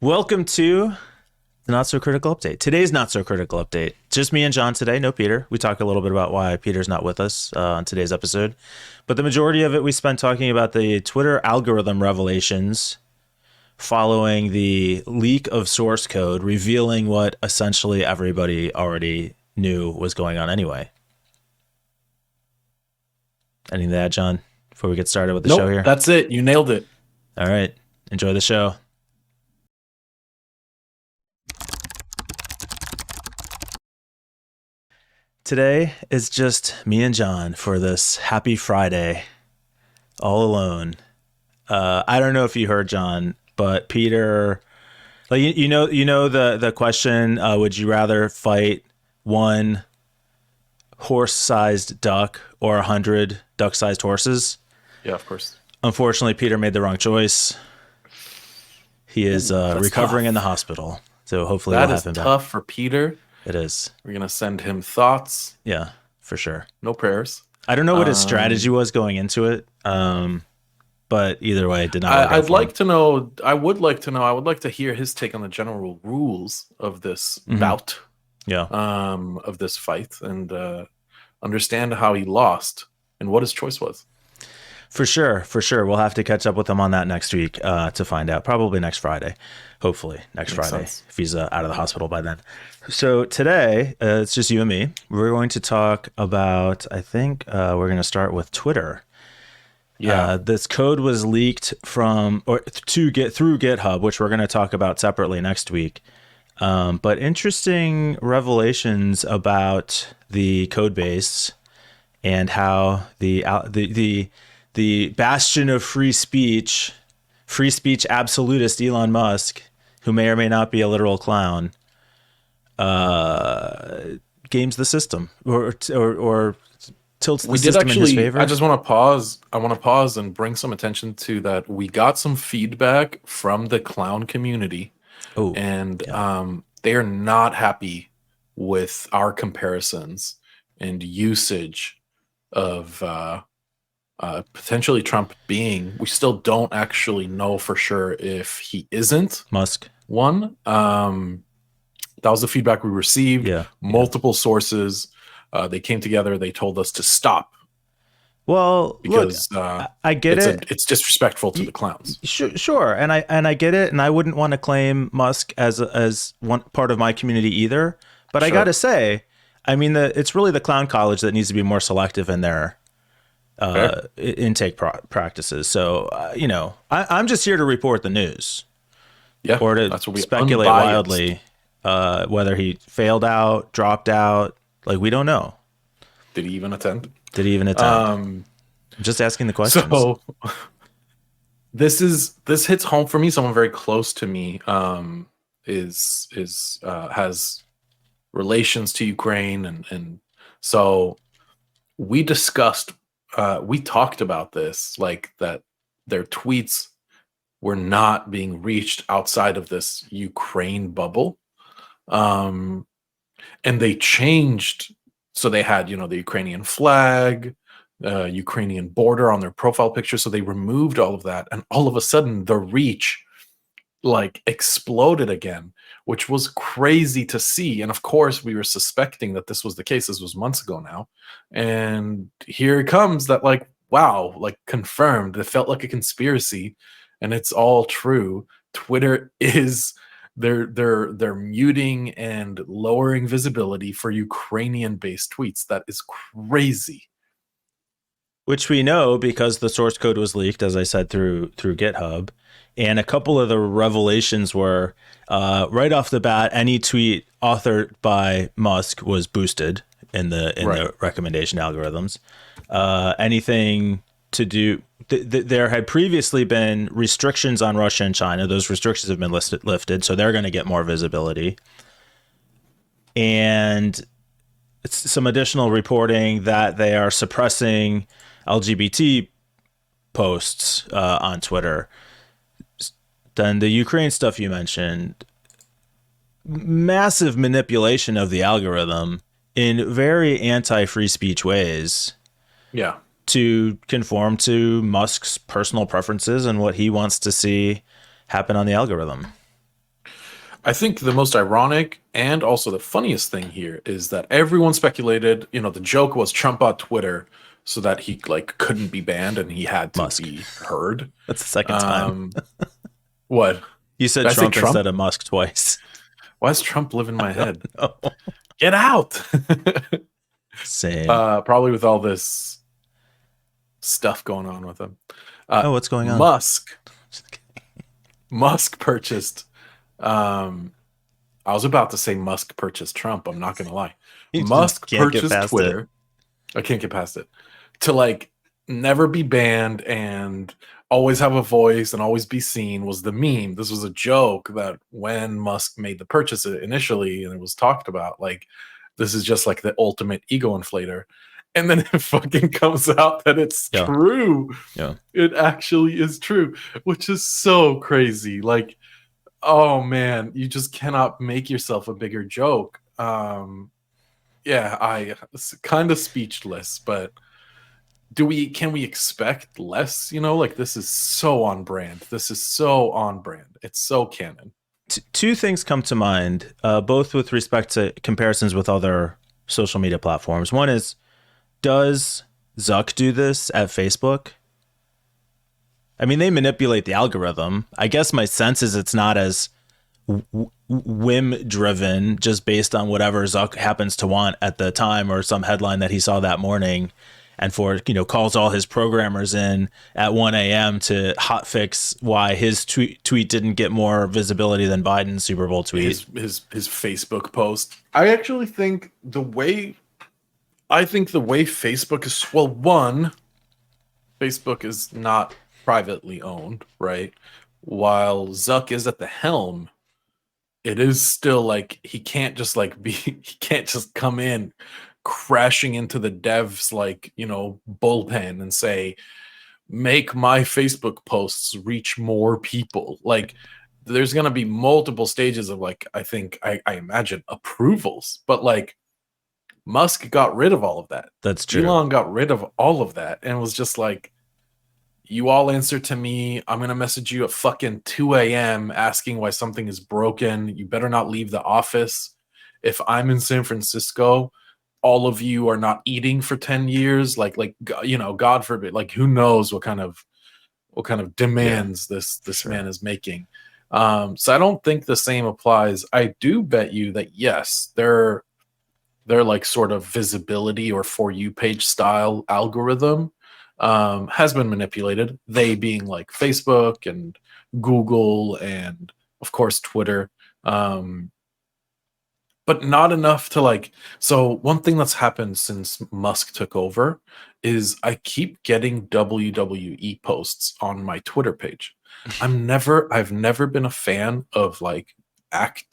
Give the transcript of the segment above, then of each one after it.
Welcome to the Not So Critical Update. Today's Not So Critical Update. Just me and John today, no Peter. We talk a little bit about why Peter's not with us on today's episode. But the majority of it we spent talking about the Twitter algorithm revelations following the leak of source code revealing what essentially everybody already knew was going on anyway. Anything to add, John, before we get started with the show here? That's it. You nailed it. All right. Enjoy the show. Today is just me and John for this happy Friday, all alone. I don't know if you heard, John, but Peter, like you know the question: would you rather fight one horse-sized duck or 100 duck-sized horses? Yeah, of course. Unfortunately, Peter made the wrong choice. He is recovering in the hospital, so hopefully that we'll is have him tough back. for Peter. It is. We're gonna send him thoughts, Yeah, for sure. no prayers. I don't know what his strategy was going into it, but either way, it did not work out I'd for like him. to know. I would like to know. I would like to hear his take on the general rules of this bout, Yeah. of this fight, and understand how he lost and what his choice was. For sure. We'll have to catch up with him on that next week to find out. Probably next Friday. Hopefully next Makes Friday sense. if he's out of the hospital by then. So today, it's just you and me. We're going to talk about, I think we're going to start with Twitter. Yeah. This code was leaked through GitHub, which we're going to talk about separately next week. But interesting revelations about the code base and how the bastion of free speech absolutist Elon Musk, who may or may not be a literal clown, games the system or tilts the We did system in his actually. favor. I just want to pause. I want to pause and bring some attention to that. We got some feedback from the clown community, Oh, and yeah. they are not happy with our comparisons and usage of potentially Trump being. We still don't actually know for sure if he isn't Musk. one. That was the feedback we received. Yeah. Multiple sources. They came together. They told us to stop Well, look, because I get it. it's disrespectful to the clowns. Sure, and I get it, and I wouldn't want to claim Musk as one part of my community either. But I Sure. gotta say, I mean, it's really the clown college that needs to be more selective in their Fair. intake practices. So I'm just here to report the news Yeah, or to that's what we speculate unbiased. wildly whether he failed out, dropped out. Like, we don't know. Did he even attend? Did he even attend? I'm just asking the questions. So this hits home for me. Someone very close to me has relations to Ukraine, and so we discussed, we talked about this, like that their tweets were not being reached outside of this Ukraine bubble, and they changed. So they had, the Ukrainian flag, Ukrainian border on their profile picture. So they removed all of that, and all of a sudden the reach like exploded again, which was crazy to see. And of course, we were suspecting that this was the case. This was months ago now, and here it comes. That, like, wow, like confirmed. It felt like a conspiracy, and it's all true. Twitter is they're muting and lowering visibility for Ukrainian-based tweets. That is crazy. Which we know because the source code was leaked, as I said, through GitHub. And a couple of the revelations were right off the bat, any tweet authored by Musk was boosted in the recommendation algorithms. Anything to do, there had previously been restrictions on Russia and China. Those restrictions have been lifted, so they're going to get more visibility. And some additional reporting that they are suppressing LGBT posts on Twitter. Then the Ukraine stuff you mentioned, massive manipulation of the algorithm in very anti-free speech ways. Yeah. To conform to Musk's personal preferences and what he wants to see happen on the algorithm. I think the most ironic and also the funniest thing here is that everyone speculated, the joke was Trump bought Twitter so that he like couldn't be banned and he had to Musk. be heard. That's the second time. Um, what? You said Did I say Trump Trump? instead of Musk twice. Why does Trump live in my head? Oh, Get out! same. Probably with all this stuff going on with him. Oh, what's going on? Musk. Musk purchased. Um, I was about to say Musk purchased Trump. I'm not gonna lie. You just Musk can't get purchased past it. Twitter. I can't get past it. To like never be banned and always have a voice and always be seen was the meme. This was a joke that when Musk made the purchase initially and it was talked about, like this is just like the ultimate ego inflator. And then it fucking comes out that it's Yeah. true. Yeah. It actually is true, which is so crazy. Like, oh man, you just cannot make yourself a bigger joke. Yeah, I kind of speechless, but can we expect less? Like this is so on brand. This is so on brand. It's so canon. Two things come to mind, both with respect to comparisons with other social media platforms. One is, does Zuck do this at Facebook? I mean, they manipulate the algorithm. I guess my sense is it's not as whim driven, just based on whatever Zuck happens to want at the time or some headline that he saw that morning, and calls all his programmers in at 1 a.m. to hotfix why his tweet didn't get more visibility than Biden's Super Bowl tweet. His Facebook post. I actually think the way Facebook is, well, one, Facebook is not privately owned, right? While Zuck is at the helm, it is still like he can't just come in crashing into the devs bullpen and say, make my Facebook posts reach more people. Like there's gonna be multiple stages of I imagine approvals, but like Musk got rid of all of that. That's true. Elon got rid of all of that and was just like, you all answer to me. I'm going to message you at fucking 2 a.m. asking why something is broken. You better not leave the office. If I'm in San Francisco, all of you are not eating for 10 years. God forbid, like who knows what kind of demands this sure. man is making. So I don't think the same applies. I do bet you that yes, their like sort of visibility or For You page style algorithm has been manipulated. They being like Facebook and Google and of course Twitter, but not enough to like. So one thing that's happened since Musk took over is I keep getting WWE posts on my Twitter page. I've never been a fan of like like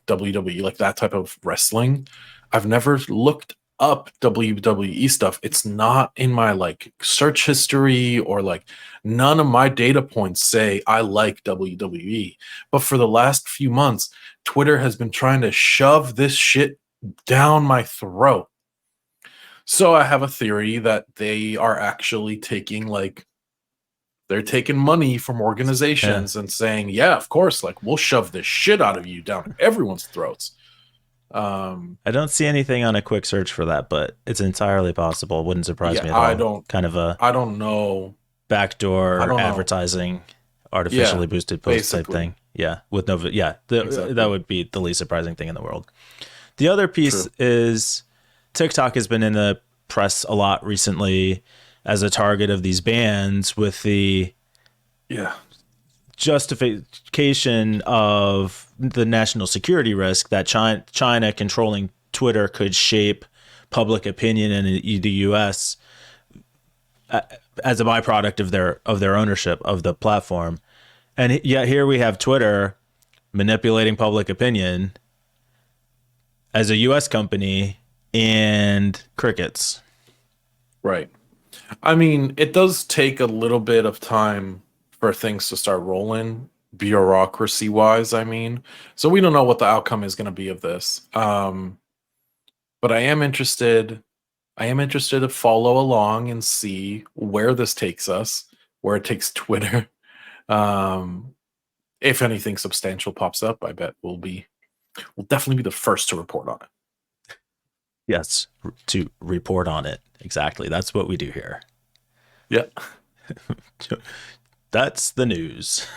WWE, like that type of wrestling. I've never looked up WWE stuff. It's not in my like search history or like none of my data points say I like WWE. But for the last few months, Twitter has been trying to shove this shit down my throat. So I have a theory that they are actually they're taking money from organizations and saying, yeah, of course, like we'll shove this shit out of you down everyone's throats. I don't see anything on a quick search for that, but it's entirely possible. Wouldn't surprise me at all. I don't know. Backdoor advertising, artificially boosted post type thing. Yeah, with no, exactly. That would be the least surprising thing in the world. The other piece is TikTok has been in the press a lot recently as a target of these bans, with the justification of the national security risk that China controlling Twitter could shape public opinion in the U.S. As a byproduct of their ownership of the platform. And yet here we have Twitter manipulating public opinion as a U.S. company and crickets. Right. I mean, it does take a little bit of time for things to start rolling, bureaucracy wise. I mean, so we don't know what the outcome is going to be of this. But I am interested. To follow along and see where this takes us, where it takes Twitter. if anything substantial pops up, I bet we'll definitely be the first to report on it. Yes, to report on it. Exactly. That's what we do here. Yeah. That's the news.